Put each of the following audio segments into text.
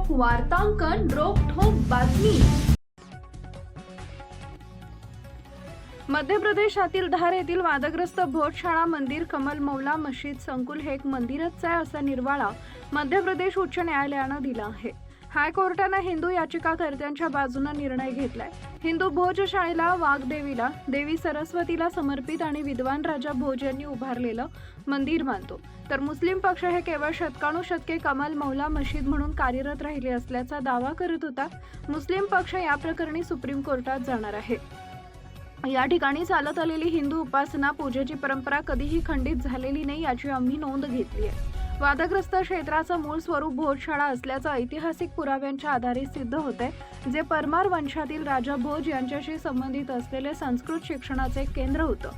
वार्तांकन रोखठोक बातमी। मध्य प्रदेशातील धार येथील वादग्रस्त भोजशाळा मंदिर कमल मौला मशीद संकुल हे एक मंदिरच आहे असा निर्वाळा मध्य प्रदेश उच्च न्यायालयाने दिला आहे। हायकोर्टाने हिंदू याचिकाकर्त्यांच्या बाजूने निर्णय घेतलाय। हिंदू भोजशाळेला वाघदेवीला, देवी सरस्वतीला समर्पित आणि विद्वान राजा भोज यांनी उभारलेलं मंदिर मानतो, तर मुस्लिम पक्ष हे केवळ शतकानुशतके कमल मौला मशीद म्हणून कार्यरत राहिले असल्याचा दावा करत होता। मुस्लिम पक्ष या प्रकरणी सुप्रीम कोर्टात जाणार आहे। या ठिकाणी चालत आलेली हिंदू उपासना पूजेची परंपरा कधीही खंडित झालेली नाही याची आम्ही नोंद घेतली आहे। वादग्रस्त क्षेत्राचं मूळ स्वरूप भोजशाळा असल्याचं ऐतिहासिक पुराव्यांच्या आधारे सिद्ध होते, जे परमार वंशातील राजा भोज यांच्याशी संबंधित असलेले संस्कृत शिक्षणाचे केंद्र होतं।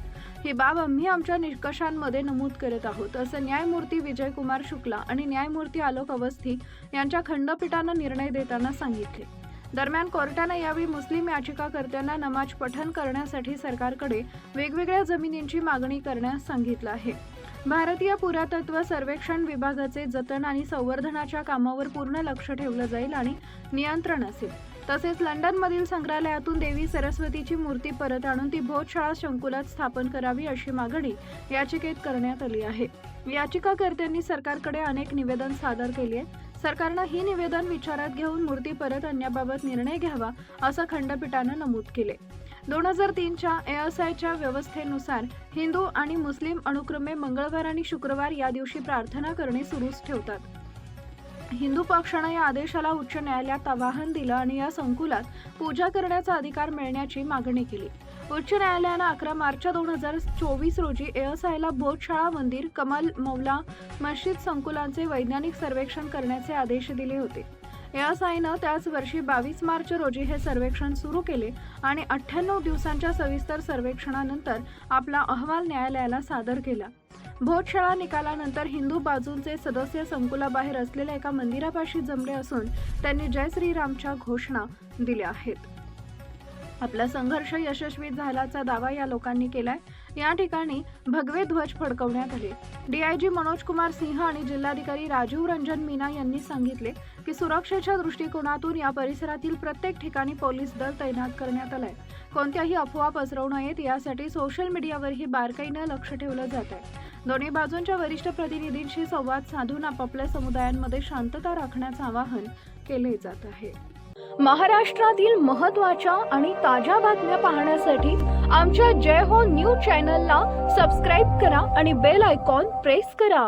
ही बाब आम्ही आमच्या निष्कषांमध्ये नमूद करत आहोत, असं न्यायमूर्ती विजय कुमार शुक्ला आणि न्यायमूर्ती आलोक अवस्थी यांच्या खंडपीठाने निर्णय देताना सांगितले। दरम्यान कोर्टाने यावेळी मुस्लिम याचिकाकर्त्यांना नमाज पठण करण्यासाठी सरकारकडे वेगवेगळ्या जमिनींची मागणी करण्यास सांगितलं आहे। भारतीय पुरातत्व सर्वेक्षण विभागाचे जतन आणि संवर्धनाच्या कामावर पूर्ण लक्ष ठेवलं जाईल आणि नियंत्रण असेल। तसेच लंडनमधील संग्रहालयातून देवी सरस्वतीची मूर्ती परत आणून ती भोजशाळा संकुलात स्थापन करावी अशी मागणी याचिकेत करण्यात आली आहे। याचिकाकर्त्यांनी सरकारकडे अनेक निवेदन सादर केली आहे। सरकारने ही निवेदन विचारात घेऊन मूर्ती परत आणण्याबाबत निर्णय घ्यावा असं खंडपीठाने नमूद केले। 2003च्या ASIच्या व्यवस्थेनुसार हिंदू आणि मुस्लिम अनुक्रमे मंगळवार आणि शुक्रवार या दिवशी प्रार्थना करणे सुरूच ठेवतात। हिंदू पक्षाने या आदेशाला उच्च न्यायालयात आव्हान दिलं आणि या संकुलात पूजा करण्याचा अधिकार मिळण्याची मागणी केली। उच्च न्यायालयाने 11 मार्च 2024 रोजी ASIला भोजशाळा मंदिर कमल मौला मशीद संकुलांचे वैज्ञानिक सर्वेक्षण करण्याचे आदेश दिले होते। ASIने त्याच वर्षी 22 मार्च रोजी हे सर्वेक्षण सुरू केले आणि 98 दिवसांच्या सविस्तर सर्वेक्षणानंतर आपला अहवाल न्यायालयाला सादर केला। भोजशाळा निकालानंतर हिंदू बाजूंचे सदस्य संकुलाबाहेर असलेल्या एका मंदिरापाशी जमले असून त्यांनी जय श्रीरामच्या घोषणा दिल्या आहेत। आपला संघर्ष यशस्वी झाल्याचा दावा या लोकांनी केलाय। या ठिकाणी भगवे ध्वज फडकवण्यात आले। DIG मनोज कुमार सिंह आणि जिल्हाधिकारी राजीव रंजन मीना यांनी सांगितले की सुरक्षेच्या दृष्टिकोनातून या परिसरातील प्रत्येक ठिकाणी पोलीस दल तैनात करण्यात आलाय। कोणत्याही अफवा पसरवू नयेत यासाठी सोशल मीडियावरही बारकाईने लक्ष ठेवलं जात आहे। दोन्ही बाजूंच्या वरिष्ठ प्रतिनिधींशी संवाद साधून आपापल्या समुदायांमध्ये शांतता राखण्याचं आवाहन केले जात आहे। महाराष्ट्रातील महत्त्वाच्या आणि ताज्या बातम्या पाहण्यासाठी आमच्या जय हो न्यूज चॅनलला सबस्क्राइब करा आणि बेल आयकॉन प्रेस करा।